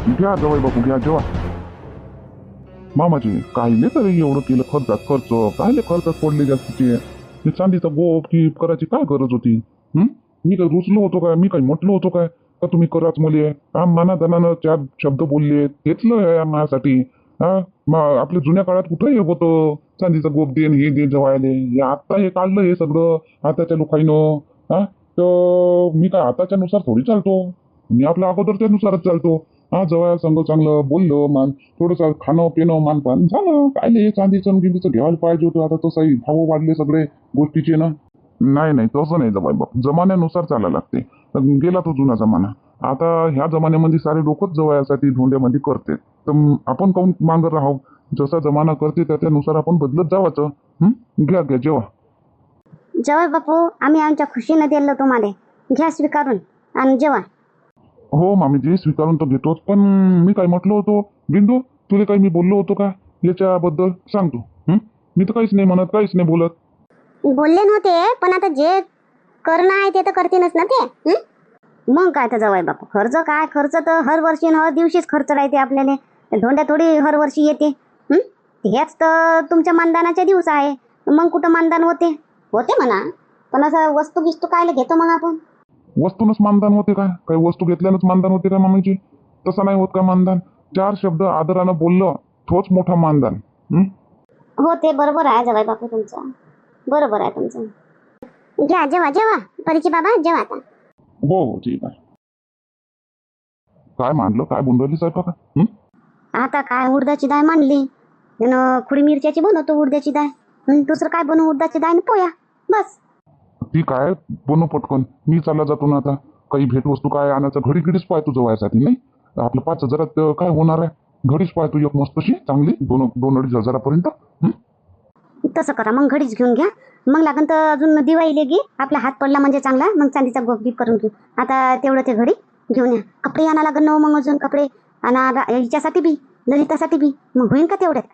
घ्या जवळ बापू घ्या जेवा. मामाजी काहीले तरी एवढं केलं खर्च कायले खर्चात पडले जास्तीचे. मी चांदीचा गोप की करायची काय गरज होती? मी काय रुचलो होतो काय? मी काही म्हटलो होतो काय का तुम्ही कराच मले? मानाधनानं 4 शब्द बोलले तेचलं आहे माझ्यासाठी. हा आपल्या जुन्या काळात कुठं हे होतं चांदीचा गोप देन हे दे जवायले. हे आता हे काढलं हे सगळं आताच्या लोकांनं. हा तर मी काय आताच्या नुसार थोडी चालतो. मी आपल्या अगोदरच्या नुसारच चालतो. हा जवळ संग चांगलं बोललो मान थोडंसं खाणं पिणं मानपान झालं. काय नाही चांदीचं गिंदीचं घ्यायला पाहिजे होतं. आता तसंही भाव वाढले सगळे गोष्टीचे ना. नाही तसं नाही जवाय बाप जमान्यानुसार चालायला लागते. गेला तो जुना जमाना. आता ह्या जमान्यामध्ये सारे लोकच जवयासाठी धोंड्यामध्ये करते. तर आपण काऊन मागं राहावं? जसा जमाना करते त्याच्यानुसार आपण बदलत जावाचं. घ्या जेव्हा. जेव्हा बापू आम्ही आमच्या खुशीनं दिलं तुम्हाला, घ्या स्वीकारून आणि जेव्हा. हो मामीजी स्वीकारून तर घेतोच. पण मी काय म्हटलं होतो बिंदू तुला काही मी बोललो होतो का याच्याबद्दल सांग तू. मी तर काहीच नाही म्हणत काहीच नाही बोलत. बोलले नव्हते पण आता जे करणं आहे ते तर करतीनच ना ते. मग काय तर जवाय बापू खर्च तर हर वर्षी हर दिवशीच खर्च राहते आपल्याला. धोंड्या थोडी हर वर्षी येते. हेच तर तुमच्या मानदानाचे दिवस आहे. मग कुठं मानदान होते म्हणा. पण असं वस्तू गिस्तू कायला घेतो मग आपण? वस्तूनच मानदान होते काय? काही वस्तू घेतल्यानंच मानदान होते का मामीजी? तसं नाही होत का मानदान? 4 शब्द आदरानं बोललं तोच मोठा मानदान. हो ते बरोबर आहे जवाई बापू तुमचं. बरोबर आहे तुमचं. घ्या जेव्हा परिची बाबा जेव्हा आता. हो ठीक आहे. काय मांडलं काय बुंडवली स्वयंपाक? आता काय उडदाची डाळ मांडली. खुडी मिरच्याची बनवतो उडद्याची डाळ. दुसरं काय बनवू? उडदाची डाळ आणि पोया बस. ती काय बनव पटकन. मी चालला जातो ना आता. काही भेटवस्तू काय आणायचं घडीच पाहतो जवळसाठी नाही. आपलं 5,000 काय होणार आहे? घडीच पाहतो एक मस्तशी चांगली 2-2.5 हजारापर्यंत. तसं करा मग घडीच घेऊन घ्या. मग लागन तर अजून दिवाळीले घे. आपला हात पडला म्हणजे चांगला मग चांदीचा गोप गिफ्ट करून घेऊ. आता तेवढं ते घडी घेऊन या. कपडे आणा लागन ना मग अजून कपडे आणा हिच्यासाठी बी ललितासाठी बी. मग होईन का तेवढ्यात?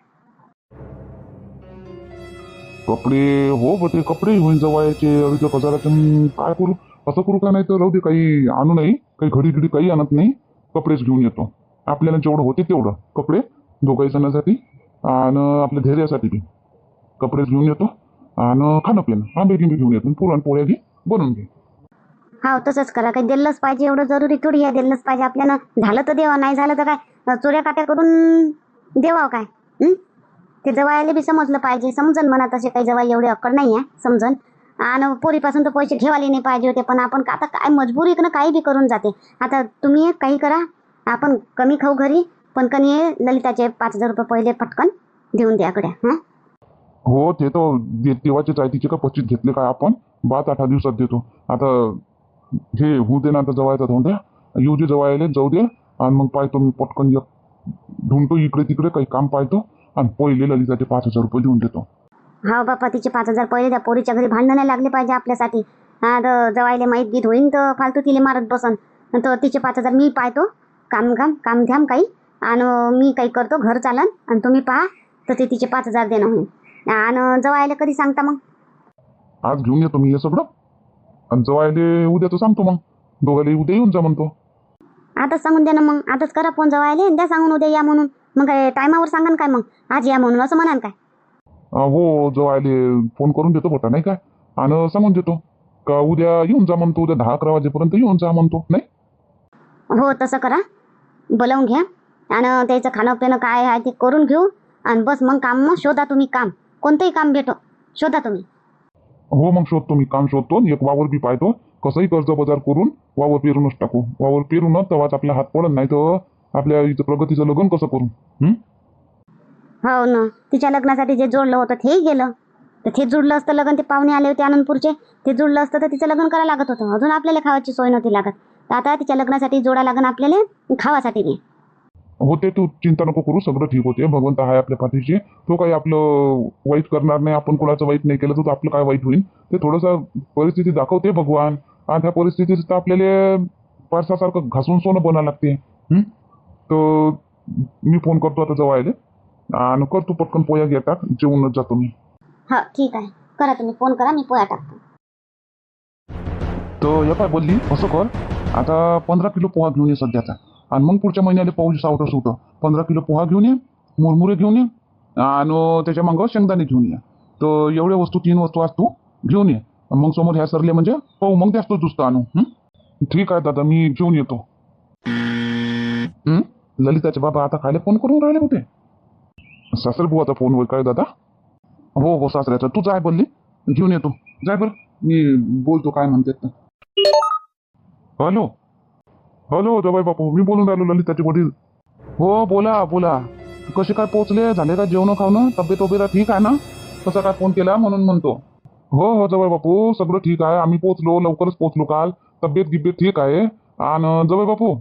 कपडे हो बटे कपडे होईन जवळचे 2.5 हजाराचे. काय करू असं करू का? नाही तर राहू दे काही आणू नाही. काही घडी काही आणत नाही. कपडेच घेऊन येतो. आपल्याला जेवढं होते तेवढं कपडे दोघाही सणासाठी आणि आपल्या धैर्यासाठी बी कपडेच घेऊन येतो. आणि खाणं पिणं आंबे गिंबे घेऊन येतो. पुरणपोळ्या घे बनवून घे. हा तसंच करा. काही दिलंच पाहिजे एवढं जरुरी थोडी आहे. दिलंच पाहिजे आपल्याला. झालं तर देवा नाही झालं तर काय चोऱ्या काट्या करून देवा काय? ते जवायला बी समजलं पाहिजे. समजन म्हणा तसे काही जवाई एवढे अक्कड नाही आहे समजन. आणि पोरीपासून तर पैसे ठेवायला नाही पाहिजे होते. पण आपण आता काय मजबुरी काही बी करून जाते. आता तुम्ही काही करा. आपण कमी खाऊ घरी पण कणी ललिताचे 5,000 रुपये पहिले पटकन देऊन द्या कडे. हो ते तर देवाचेच आहे. तिचे का 25 घेतले काय आपण 7-8 दिवसात देतो. आता हे होऊ दे ना आता जवायचा धोंड्या. येऊ दे जवायले जाऊ दे. आणि मग पाहतो मी पटकन ढूंढतो इकडे तिकडे काही काम पाहतो. आणि पहिले ललिताचे 5,000 रुपये देऊन देतो. हा बापा तिचे 5,000 पहिले द्या. पोरीच्या घरी भांडणं नाही लागले पाहिजे आपल्यासाठी. हा तर जवायले माहीत गीत होईन तर फालतू तिले मारत बसन. तर तिचे 5,000 मी पाहतो. काम घ्याम काही. आणि मी काही करतो घर चालन. आणि तुम्ही पहा तर ते तिचे 5,000 देणं होईल. आणि जवायला कधी सांगता मग? आज घेऊन येतो मी हे सगळं. आणि जवायले उद्याचं सांगतो मग. दोघाले उद्या येऊन जा म्हणतो. आताच सांगून द्या ना मग. आताच करा फोन जवायले द्या सांगून उद्या या म्हणून. मग काय टायमावर सांगा काय मग आज या म्हणून असं म्हणाल काय? हो जवायले फोन करून देतो बटा नाही काय. आणि सांगून देतो का उद्या येऊन जा म्हणतो. उद्या 10-11 वाजेपर्यंत येऊन जा म्हणतो नाही. हो तसं करा. बोलावून घ्या. आणि त्याचं खाणं पिणं काय आहे ते करून घेऊ. आणि बस मग काम मग शोधा तुम्ही काम. कोणतंही काम भेटो शोधा तुम्ही. हो मग शोधतो मी काम शोधतो. एक वावर बी पाहतो. कसंही कर्ज बाजार करून वावर पेरूनच टाकू. वावर पेरून तेव्हाच आपला हात पडत नाही तर आपल्या इथं प्रगतीचं लग्न कसं करू? हो ना. तिच्या लग्नासाठी जे जोडलं होतं तेही गेलं. तर ते जुडलं असतं लग्न. ते पाहुणे आले होते आनंदपूरचे. ते जुडलं असतं तर तिचं लग्न करायला लागत होतं. अजून आपल्याला खावायची सोय नव्हती लागत. तर आता तिच्या लग्नासाठी जोडा लागन आपल्याला खावासाठी नाही. होते तू चिंता नको करू. सगळं ठीक होते. भगवंत आहे आपल्या पाठीशी. तो काही आपलं वाईट करणार नाही. आपण कोणाचं वाईट नाही केलं तर आपलं काय वाईट होईल. ते थोडंसं परिस्थिती दाखवते भगवान. आणि त्या परिस्थितीत तर आपल्याला पारसासारखं घासून सोनं बनावं लागते. तर मी फोन करतो आता जवळ आणि करतो पटकन पोया घेतात जेवूनच जातो मी. हो ठीक आहे. करा तुम्ही फोन करा. मी पोया टाकतो. तर या काय बोलली असं कर. आता 15 किलो पोहा घेऊन ये सध्याचा. आणि मग पुढच्या महिन्याला पाहू सावटं सुटं 15 किलो पोहा घेऊन ये, मुरमुरे घेऊन ये आणि त्याच्या मागं शेंगदाणे घेऊन ये. तर एवढ्या वस्तू 3 वस्तू आज तू घेऊन ये. मग समोर ह्या सरले म्हणजे पाहू मग जास्त दुसतं आणू. ठीक आहे दादा, मी घेऊन येतो. ललिताचे बाबा आता खायला फोन करून राहिले होते. सासरे बुवाचा फोनवर काय दादा? हो सासऱ्याचा. तू जाय बोलली, घेऊन येतो. जाय बरं, मी बोलतो काय म्हणतात. हॅलो हॅलो जवाई बापू, मी बोलून राहिलो ललिताचे वडील. हो बोला बोला. कसे काय पोहोचले, झाले का जेवण खावणं, तब्येत वगैरे ठीक आहे ना? कसा काय फोन केला म्हणून म्हणतो. हो जवाई बापू, सगळं ठीक आहे. आम्ही पोहोचलो, लवकरच पोहोचलो काल. तब्येत गिब्येत ठीक आहे. आणि जवाई बापू,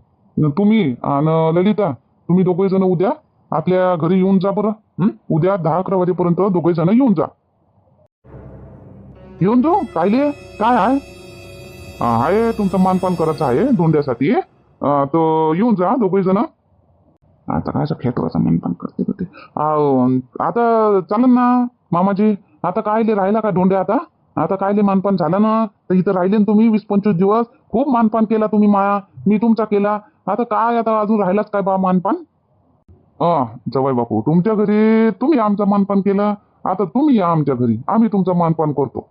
तुम्ही आणि ललिता, तुम्ही दोघे जण उद्या आपल्या घरी येऊन जा बरं. उद्या 10-11 वाजेपर्यंत दोघे जण येऊन जा. येऊन जाऊ कायले, काय आहे? आहे तुमचं मानपान करायचं आहे धोंड्यासाठी. तर येऊन जा दोघे जण. आता काय असं खेटवाचं मानपान करते. आता चालेल ना मामाजी. आता कायले राहिला का धोंड्या? आता कायले मानपान झालं ना, तर इथं राहिले ना तुम्ही 20-25 दिवस. खूप मानपान केला तुम्ही माया, मी तुमचा केला. आता काय आता अजून राहिलाच काय बा मानपान? जवाई बापू, तुमच्या घरी तुम्ही आमचं मानपान केलं, आता तुम्ही या आमच्या घरी, आम्ही तुमचं मानपान करतो.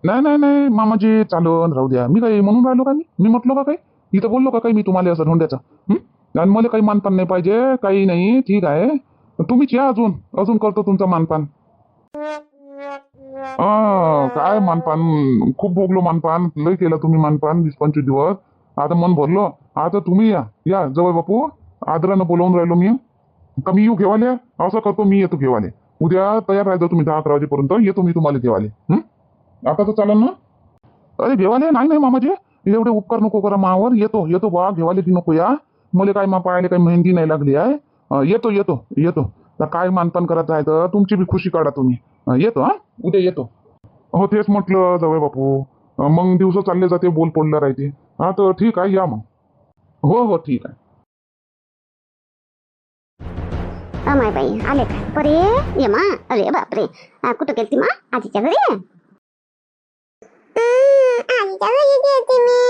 नाही मामाजी, चालून राहू द्या. मी काही म्हणून राहिलो का? मी म्हटलो का काही? इथं बोललो का काही मी तुम्हाला असं धोंड्याचं? आणि मला काही मानपान नाही पाहिजे, काही नाही. ठीक आहे, तुम्हीच या, अजून करतो तुमचं मानपान. काय मानपान, खूप भोगलो मानपान, लय केलं तुम्ही मानपान 20-25 दिवस. आता मन भरलो. आता तुम्ही या जवळ बापू, आदरानं बोलावून राहिलो मी. का मी येऊ घेवाले? असं करतो, मी येतो घेवाले. उद्या तयार राहायचं तुम्ही 10-11 वाजेपर्यंत. येतो मी तुम्हाला घेवाले. आता तर चालेल ना? अरे घेवाले नाही मामाजी, एवढे उपकार नको करा मावर. येतो बा घेवाले की नको या. मला काय पायाला काही मेहंदी नाही लागली आहे. येतो. तर काय मानपान करायचं आहे तर तुमची बी खुशी काढा तुम्ही. येतो उद्या येतो. हो तेच म्हटलं जवळ बापू. मग दिवस चालले जाते, बोल पडला राहते. तर ठीक आहे, या मग. हो ठीक आहे. माय बाई आले काय परे? ये मा, अरे बापरे. कुठं गेलती मा? आजीच्या घरी? आजीच्या घरी गेलती मी.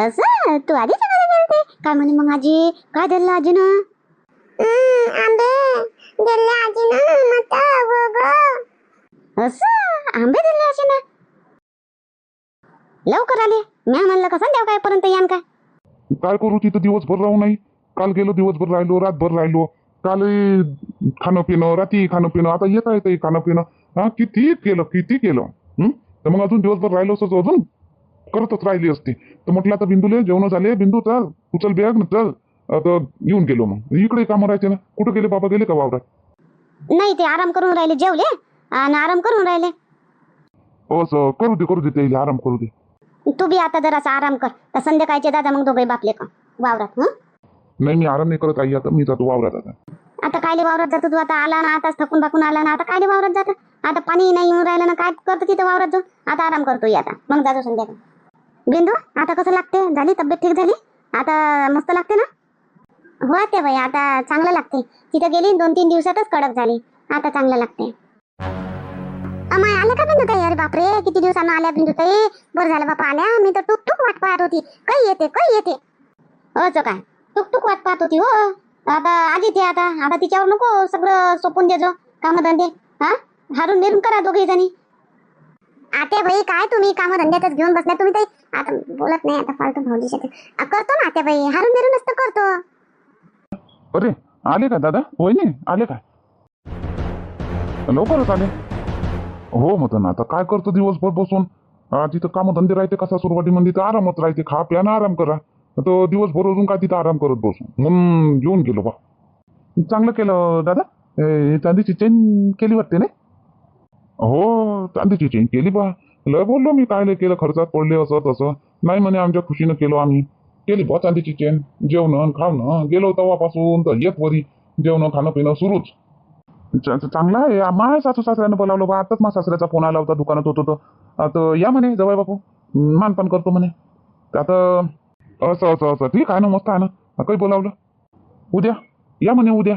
असं तू आजीच्या घरी गेलते? काय म्हणे मग आजी? काय दिलं आजीनं? आंबे दिले आजीनं. असं आंबे दिले आजीनं? लवकर आले. मी म्हणलं का संध्याकाळपर्यंत यान काय? काय करू, तिथं दिवसभर राहू नाही. काल गेलो, दिवसभर राहिलो, रातभर राहिलो. काल खाणं पिणं, रात्री खाणं पिणं, आता येता खाणं पिणं. किती केलं. तर मग अजून दिवसभर राहिलो असं अजून करतच राहिली असते. तर म्हटलं आता बिंदूले जेवण झाले. बिंदू चल, उचल बॅग ना चल. आता येऊन गेलो. मग इकडे कामं राहायचे ना. कुठं गेले बाबा? गेले का वावरात? नाही, ते आराम करून राहिले. जेवले आणि आराम करून राहिले. असं करू दे ते आराम करू दे. तू बी आता जरासा आराम कर. तर संध्याकाळचे दादा मग दोघे बापले का वावरात? नाही, मी आराम नाही करत आई. आता मी जातो वावरात. आता कायले वावरात जातो तू? आता आला ना, आताच थकून बाकून आला ना, आता कायले वावरात जातो? आता पाणी नाही येऊन राहिलं ना, काय करतो तिथं वावरात जाऊ? आता आराम करतो आता, मग जातो संध्याकाळी. बिंदू आता कसं लागते? झाली तब्येत ठीक झाली? आता मस्त लागते ना? हो ते बाई, आता चांगलं लागते. तिथं गेली 2-3 दिवसातच कडक झाली. आता चांगलं लागते. अमाय आले का बिंदू ताई? अरे बापरे, किती दिवसानं आल्या बिंदू ताई. बरं झालं बापा आल्या. मी तर टुक वाट पाहत होती. काही येते. असं काय टुक वाट पाहत होती? हो आता आजी ते आता तिच्यावर नको सगळं सोपून देजो कामधंदे. हारून बिरून करा दोघे जणी. आत्या बाई काय तुम्ही कामधंद्यातच घेऊन बसल्या तुम्ही ताई. आता बोलत नाही, आता फालतू भावली करतो ना आत्या बाई. हारून बिरूनच तर करतो. अरे आले का दादा? होय नाही आले काय? लवकरच आले. हो मग ना, आता काय करतो दिवसभर बसून. तिथं कामधंदे राहते कसा सुरुवातीमध्ये, तर आरामच राहते. खा प्या ना आराम करा. तर दिवसभर अजून काय तिथं आराम करत बसू म्हणून घेऊन गेलो बा. चांगलं केलं दादा. चांदीची चेन केली वाटते नाही? हो चांदीची चेन केली बा. लय बोललो मी काय लय केलं, खर्चात पडले असं तसं. नाही म्हणे, आमच्या खुशीनं केलो आम्ही. केली बा चांदीची चेन. जेवण खावणं गेलो तेव्हापासून तर येत वरी जेवण खाणं पिणं सुरूच. चांगला आहे. माझ्या सासू सासऱ्यानं बोलावलं बा. आताच माझ्या सासऱ्याचा फोन आला होता, दुकानात होतो तर. आता या म्हणे जवळ बापू, मानपान करतो म्हणे. आता असं ठीक आहे ना, मस्त आहे ना. काही बोलावलं उद्या या म्हणे. उद्या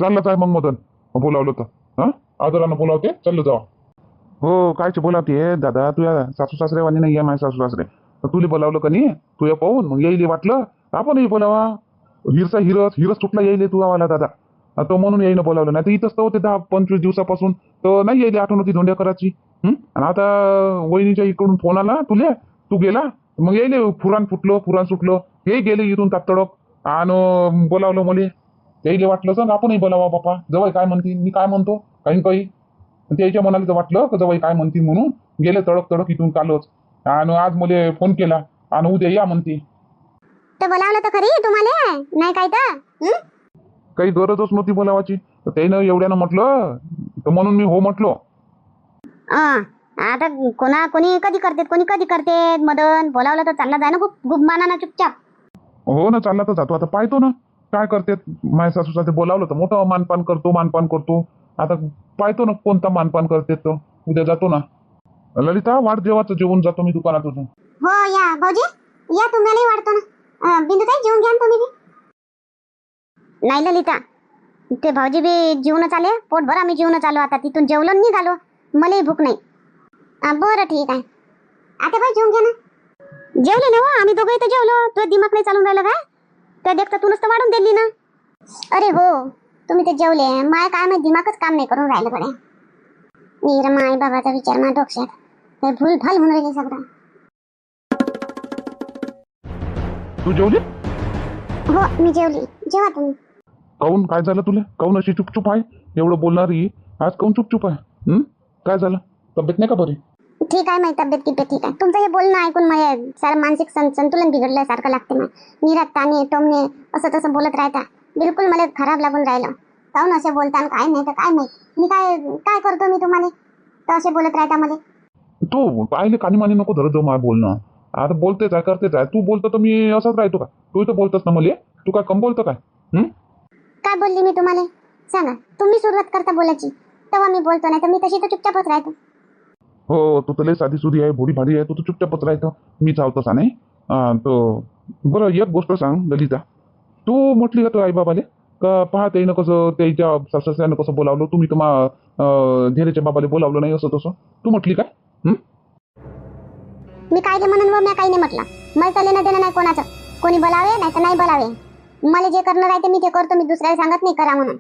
चाललंच आहे मग मदन, बोलावलं तर आदरानं बोलावते, चाललं जावा. हो कायचे बोलावते दादा, तुझ्या सासू सासरे वाणी नाही आहे माझ्या सासू सासरे. तुला बोलावलं का नाही तुझ्या पाहून, मग येईल वाटलं आपणही बोलावा. हिरस सुटला येईल तू आम्हाला दादा. तो म्हणून येईन बोलावलं, नाही तर इथंच तर होते 10-25 दिवसापासून. तर नाही येईल आठवण होती धोंड्या करायची. आणि आता वहिनीच्या इकडून फोन आला तुले, तू गेला मग येईल फुरान सुटलं. हे गेले इथून तातडक आणि बोलावलं मला. त्याला वाटलं सर आपणही बोलावा बापा, जवळ काय म्हणतील, मी काय म्हणतो काही त्याच्या मनाला तर वाटलं का जवळ काय म्हणतील म्हणून गेले तडक इथून कालच. आणि आज मला फोन केला आणि उद्या या म्हणते. तर बोलावलं तर खरी तुम्हाला, नाही काय तर काही गरजच नव्हती बोलावाची, तर त्यानं एवढ्यानं म्हटलं तर म्हणून मी हो म्हटलो. आता कोणी कधी करते मदन. बोलावलं तर चालला जाय ना खूप मानाना चुपचाप. हो ना, चालला तर जातो. आता पाहतो ना काय करते. माझ्या सासूसाठी बोलावलं तर मोठं मानपान करतो. आता पाहतो ना कोणता मानपान करते. तो उद्या जातो ना. ललिता वाढ जेवाचं जेवून जातो मी दुकानातून. हो या भाऊजी, या तुम्हालाही वाढतो ना. बिंदुताई जेवून घ्या ना तुम्ही बी. नाही ललिता, ते भाऊजी बी जेवूनच आले, पोटभर आम्ही जेवूनच आलो. आता तिथून जेवलो निघालो, मलाही भूक नाही. बरं ठीक आहे. आता भाई जेवून घ्या ना. जेवले ना हो आम्ही दोघं इथं जेवलो. तुझं दिमाग नाही चालून राहिलं काय? त्या देखता तू नुसतं वाढून दिली ना. अरे हो, तुम्ही ते जेवले. माय काय माहिती दिमागच काम नाही करून राहिलं कडे. नीर माय बाबाचा विचार माझ्या डोक्यात ते भूल भाल म्हणून राहिले सगळं. तू जेवली? हो मी जेवली. जेवा तुम्ही. काऊन काय झालं तुला? काऊन अशी चुपचुप आहे? एवढं बोलणारी आज काऊन चुपचुप आहे? काय झालं? तब्येत नाही का बरी? ठीक आहे, माझी तब्येत ठीक आहे. तुमचं हे बोलणं ऐकून माझ्या सारं मानसिक संतुलन बिघडल्यासारखं लागते. मला निरात ताणे टोमणे असं तसं बोलत राहता. बिलकुल मला खराब लागून राहिलं. काऊन असे बोलता काय नाही तर काय माहित मी काय करतो मी तुम्हाला तर असे बोलत राहता मला. तू पाहिले कानी मानी नको धरत जाऊ. मला बोलणं आता बोलतेच आहे करतेच आहे. तू बोलतो तर मी असंच राहतो का? तू इथं बोलतस ना मला. तू काय कम बोलतो काय? काय बोलली मी तुम्हाला सांगा. तुम्ही सुरुवात करता बोलायची तेव्हा मी बोलतो, नाही तर मी तशी तर चुपचापच राहतो. हो, तू तर लय साधी सुधी आहे, भोडी भाडी आहे. तू तर चुपचापच राहतो. मी चालतो सा नाही. तो बरं एक गोष्ट सांग ललिता. तू म्हटली का तू आई बाबाले का पहा त्यानं कसं त्याच्या सासऱ्यानं कसं बोलावलं, तुम्ही तुम्हा धीरेच्या बाबाले बोलावलं नाही असं तसं तू म्हटली काय? मी काय ते म्हणून व मी काही नाही म्हटलं. मला तर लेणं देणं नाही कोणाचं. कोणी बोलावे नाही तर नाही बोलावे. मला जे करणं राहते मी ते करतो. मी दुसऱ्याला सांगत नाही करा म्हणून.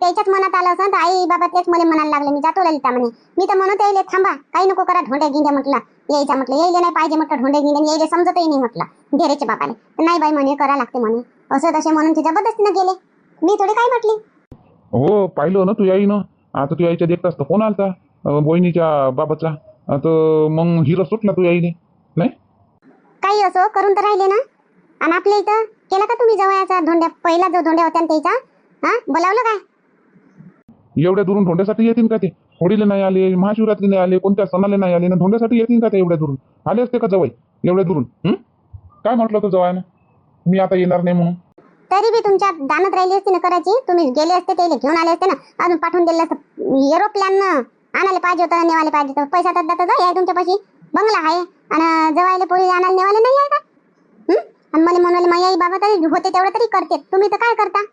त्याच्याच मनात आलं असं तर आई बाबा तेच मला म्हणायला लागले मी जातो ललिता म्हणे. मी तर म्हणत यायले थांबा काही नको करा ढोंड्या गिंड्या म्हटलं. यायचा म्हटलं यायले नाही पाहिजे म्हटलं ढोंड्या गिंड्या यायले समजतही नाही म्हटलं धीरेच्या बाबाले. नाही बाई म्हणे करा लागते म्हणे असं तसे म्हणून ते जबरदस्तीनं गेले. मी थोडी काय म्हटली. हो पाहिलं ना तू याईनं. आता तू यायच्या देखतास तर फोन आलता बहिणीच्या बाबाचा. आता मग हिरो सुटला तू यायले नाही. काही असो करून तर राहिले ना. आणि आपल्या इथं केला का तुम्ही जवळचा धोंड्या पहिला जो धोंड्या होत्या त्याचा बोलावलं काय? एवढ्या दुरून धोंड्यासाठी येतील का ते? होळीला नाही आले, महाशिवरात्री नाही आले, कोणत्या सणाला नाही आले ना धोंड्यासाठी येतील का ते एवढ्या दुरून? आले असते का जवळ एवढ्या दुरून? काय म्हटलं होतं जवळ मी आता येणार नाही म्हणून? तरी बी तुमच्या दानत राहिली असती ना करायची. तुम्ही गेले असते त्याला घेऊन आले असते ना. अजून पाठवून दिलं असतं एरोप्लेन आणायला पाहिजे होतं नेवायला पाहिजे होतं. पैसा तर जाता आहे तुमच्यापाशी बंगला आहे आणि जवायला पोरी आणायला नेवायला नाही आहे का? आणि मला म्हणाले माझी आई बाबा तरी होते तेवढं तरी करते. तुम्ही तर काय करता?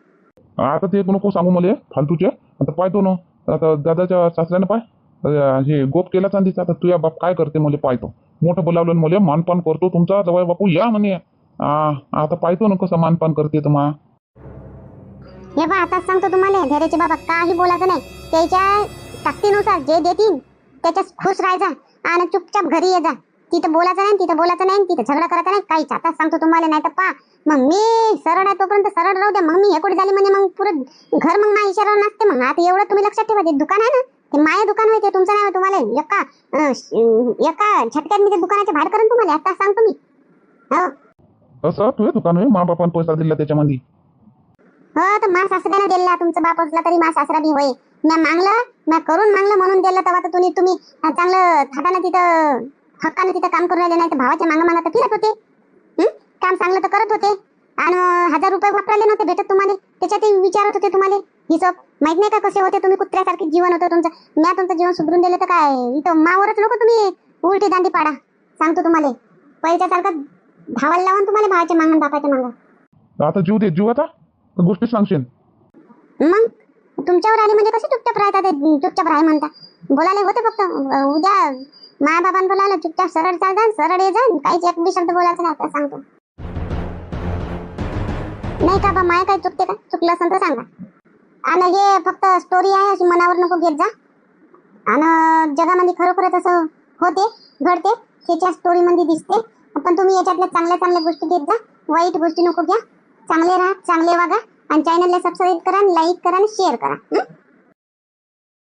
आता ते नको सांगू मला फालतूचे. आता पाहतो ना. आता दादाच्या सासऱ्यानं पाय हे गोप केला चांदीचा. आता तुझ्या बाप काय करते मला पाहतो. मोठं बोलावलं मला मानपान करतो तुमचा जवळ बापू या म्हणे. आता पाहतो ना कसं मानपान करते तर मा. हे बा आताच सांगतो तुम्हाला धैर्याचे बाबा काही बोलायचं नाही. त्याच्या ताकदीनुसार जे देतील त्याच्यात खुश राहायचा आणि चुपचाप घरी ये जा. तिथं बोलायचं नाही तिथं झगडा करायचा नाही काहीच. आताच सांगतो तुम्हाला नाही तर पा मग मी सरळ आहे तोपर्यंत सरळ राहू द्या. मग मी हेकुडी झाली म्हणजे मग पुरं घर मग माझ्या इशारा नसते. मग आता एवढं तुम्ही लक्षात ठेवा. ते दुकान आहे ना ते माया दुकान होते तुमचं नाही. तुम्हाला एका झटक्यात मी ते दुकानाचे भाड करून तुम्हाला आता सांगतो मी. हो असं तुझे दुकान आहे मा बापान पैसा दिला त्याच्यामध्ये? हो तर मा सासऱ्यानं दिला. तुमचा बाप असला तरी मा सासरा बी होय. म्या करून मागलं म्हणून दिलं. तेव्हा तर तुम्ही चांगलं थाटानं तिथं हक्कानं तिथं काम करून राहिले. नाही तर भावाच्या मागं तर फिरत होते. काम चांगलं तर करत होते. आणि 1000 रुपये वापरायला नव्हते भेटत तुम्हाला. त्याच्यातही विचारत होते तुम्हाला हिशोब माहित नाही का कसे होते तुम्ही. कुत्र्यासारखे जीवन होतं तुमचं. म्या तुमचं जीवन सुधरून दिलं तर काय इथं मावरच नको तुम्ही उलटी दांडी पाडा. सांगतो तुम्हाला पहिल्यासारखं धावायला लावून तुम्हाला भावाच्या मागं बापाच्या मागं. आता जीव दे जीव. आता गोष्टी सांगशील मग तुमच्यावर आली म्हणजे कसे चुपचाप राहता. ते चुपचाप राह म्हणता. बोलायला होते फक्त उद्या माया बाबांना बोलायला चुपचाप सरळ चाल जा सरळ ये जा. काहीच एक बी शब्द बोलायचा नाही आता सांगतो. नाही का बा, माय काय चुकते का? चुकलं असेल तर सांगा. आणि हे फक्त स्टोरी आहे, अशी मनावर नको घेत जा. आणि जगामध्ये खरोखरच असं होते, घडते, त्याच्या स्टोरी मध्ये दिसते. पण तुम्ही याच्यातल्या चांगल्या चांगल्या गोष्टी घेत जा, वाईट गोष्टी नको घ्या. चांगले राहा, चांगले वागा, आणि चॅनलला सबस्क्राईब करा, लाईक करा आणि शेअर करा.